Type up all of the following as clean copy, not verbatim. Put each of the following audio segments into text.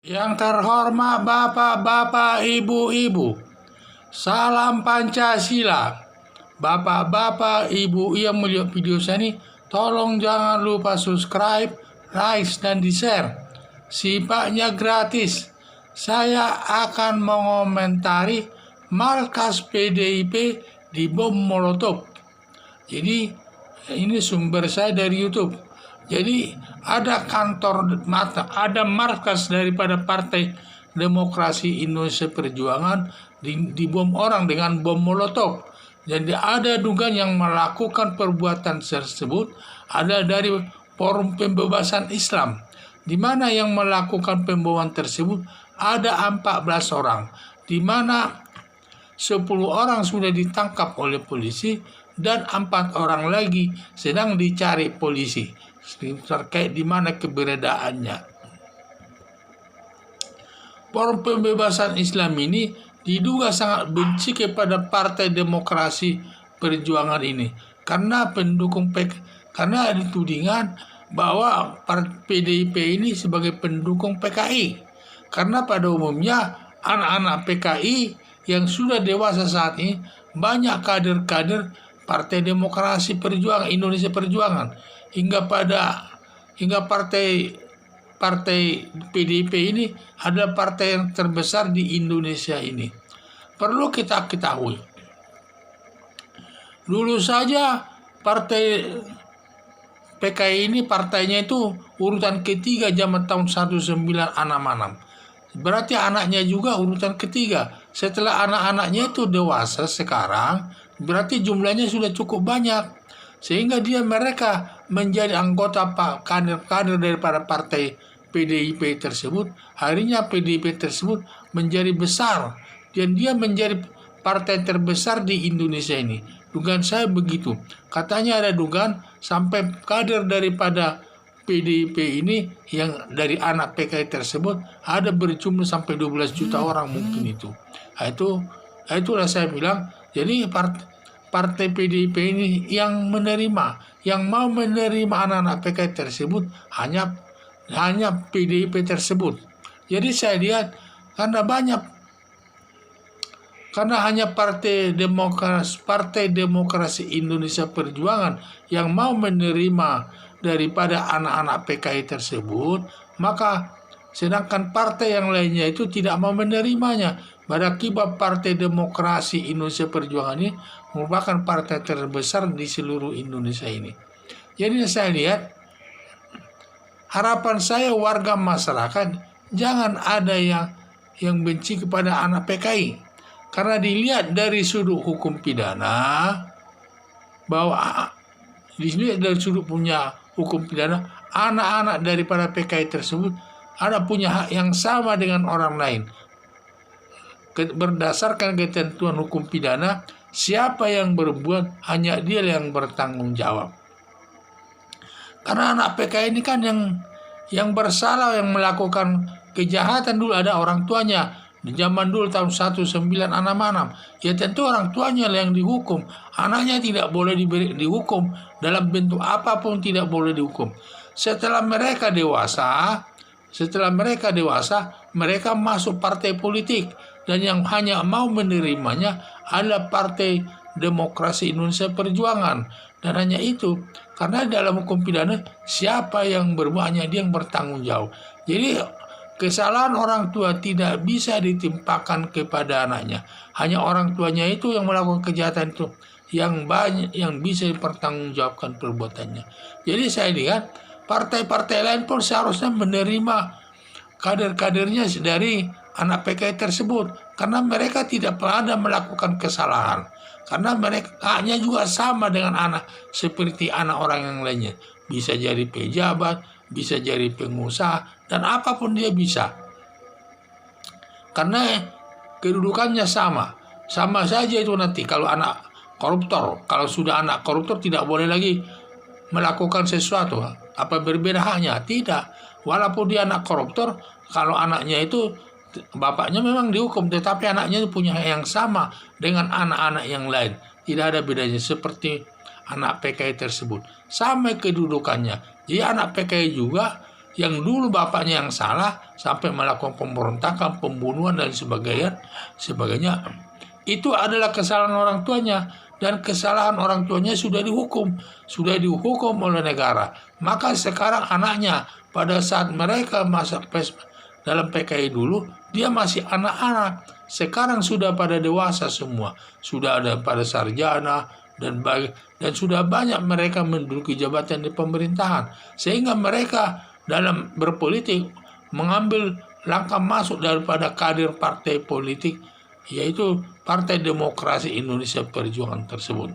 Yang terhormat Bapak-bapak, Ibu-ibu, salam Pancasila. Bapak-bapak, Ibu yang melihat video saya ini, tolong jangan lupa subscribe, like, dan di-share. Sifatnya gratis. Saya akan mengomentari markas PDIP di bom Molotov. Jadi ini sumber saya dari YouTube. Jadi ada ada markas daripada Partai Demokrasi Indonesia Perjuangan di bom orang dengan bom Molotov. Jadi ada dugaan yang melakukan perbuatan tersebut ada dari Forum Pembebasan Islam, di mana yang melakukan pemboman tersebut ada 14 orang, di mana 10 orang sudah ditangkap oleh polisi dan 4 orang lagi sedang dicari polisi terkait di mana keberadaannya. Forum Pembebasan Islam ini diduga sangat benci kepada Partai Demokrasi Perjuangan ini karena karena ada tudingan bahwa PDIP ini sebagai pendukung PKI. Karena pada umumnya anak-anak PKI yang sudah dewasa saat ini banyak kader-kader Partai Demokrasi Perjuangan Indonesia Perjuangan hingga partai PDIP ini adalah partai yang terbesar di Indonesia ini. Perlu kita ketahui. Dulu saja partai PKI ini partainya itu urutan ketiga zaman tahun 1966. Berarti anaknya juga urutan ketiga. Setelah anak-anaknya itu dewasa sekarang, berarti jumlahnya sudah cukup banyak. Sehingga mereka menjadi anggota kader-kader daripada partai PDIP tersebut. Harinya PDIP tersebut menjadi besar dan dia menjadi partai terbesar di Indonesia ini. Dugaan saya begitu. Katanya ada dugaan sampai kader daripada PDIP ini yang dari anak PKI tersebut ada berjumlah sampai 12 juta orang mungkin itu. Itulah saya bilang. Jadi partai PDIP ini yang mau menerima anak-anak PKI tersebut hanya PDIP tersebut. Jadi saya lihat karena hanya Partai Demokrasi Indonesia Perjuangan yang mau menerima daripada anak-anak PKI tersebut, maka sedangkan partai yang lainnya itu tidak mau menerimanya. Berakibat Partai Demokrasi Indonesia Perjuangan ini merupakan partai terbesar di seluruh Indonesia ini. Jadi saya lihat, harapan saya warga masyarakat jangan ada yang benci kepada anak PKI. Karena dilihat dari sudut hukum pidana, bahwa dilihat dari sudut punya hukum pidana, anak-anak daripada PKI tersebut ada punya hak yang sama dengan orang lain. Berdasarkan ketentuan hukum pidana, siapa yang berbuat hanya dia yang bertanggung jawab. Karena anak PKI ini kan yang bersalah, yang melakukan kejahatan dulu ada orang tuanya. Di zaman dulu tahun 1966, ya tentu orang tuanya yang dihukum. Anaknya tidak boleh dihukum dalam bentuk apapun, tidak boleh dihukum. Setelah mereka dewasa, mereka masuk partai politik. Dan yang hanya mau menerimanya adalah Partai Demokrasi Indonesia Perjuangan. Dan hanya itu, karena dalam hukum pidana siapa yang berbuat hanya dia yang bertanggung jawab. Jadi kesalahan orang tua tidak bisa ditimpakan kepada anaknya. Hanya orang tuanya itu yang melakukan kejahatan itu yang bisa dipertanggungjawabkan perbuatannya. Jadi saya lihat partai-partai lain pun seharusnya menerima kader-kadernya dari anak PKI tersebut, karena mereka tidak pernah melakukan kesalahan, karena mereka haknya juga sama dengan anak seperti anak orang yang lainnya, bisa jadi pejabat, bisa jadi pengusaha, dan apapun dia bisa, karena kedudukannya sama saja itu. Nanti kalau anak koruptor, kalau sudah anak koruptor tidak boleh lagi melakukan sesuatu, apa berbeda haknya? Tidak. Walaupun dia anak koruptor, kalau anaknya itu bapaknya memang dihukum, tetapi anaknya punya hak yang sama dengan anak-anak yang lain. Tidak ada bedanya seperti anak PKI tersebut. Sama kedudukannya. Jadi anak PKI juga yang dulu bapaknya yang salah sampai melakukan pemberontakan, pembunuhan dan sebagainya. Itu adalah kesalahan orang tuanya, dan kesalahan orang tuanya sudah dihukum oleh negara. Maka sekarang anaknya, pada saat mereka dalam PKI dulu, dia masih anak-anak. Sekarang sudah pada dewasa semua, sudah ada pada sarjana dan sudah banyak mereka menduduki jabatan di pemerintahan, sehingga mereka dalam berpolitik mengambil langkah masuk daripada kader partai politik, yaitu Partai Demokrasi Indonesia Perjuangan tersebut.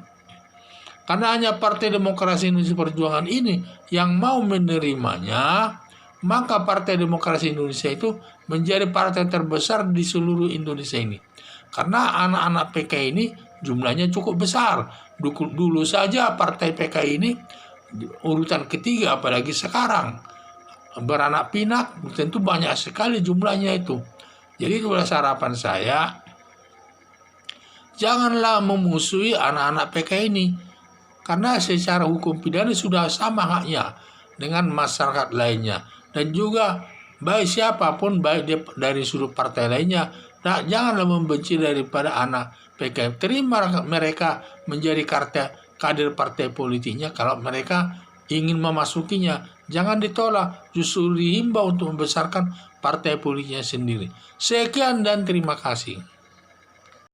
Karena hanya Partai Demokrasi Indonesia Perjuangan ini yang mau menerimanya, maka Partai Demokrasi Indonesia itu menjadi partai terbesar di seluruh Indonesia ini. Karena anak-anak PKI ini jumlahnya cukup besar. Dulu saja partai PKI ini urutan ketiga, apalagi sekarang beranak pinak tentu banyak sekali jumlahnya itu. Jadi itulah harapan saya, janganlah memusuhi anak-anak PKI ini, karena secara hukum pidana sudah sama haknya dengan masyarakat lainnya. Dan juga baik siapapun, baik dia dari sudut partai lainnya, nah, janganlah membenci daripada anak PKI. Terima mereka menjadi kader partai politiknya kalau mereka ingin memasukinya. Jangan ditolak, justru dihimbau untuk membesarkan partai politiknya sendiri. Sekian dan terima kasih.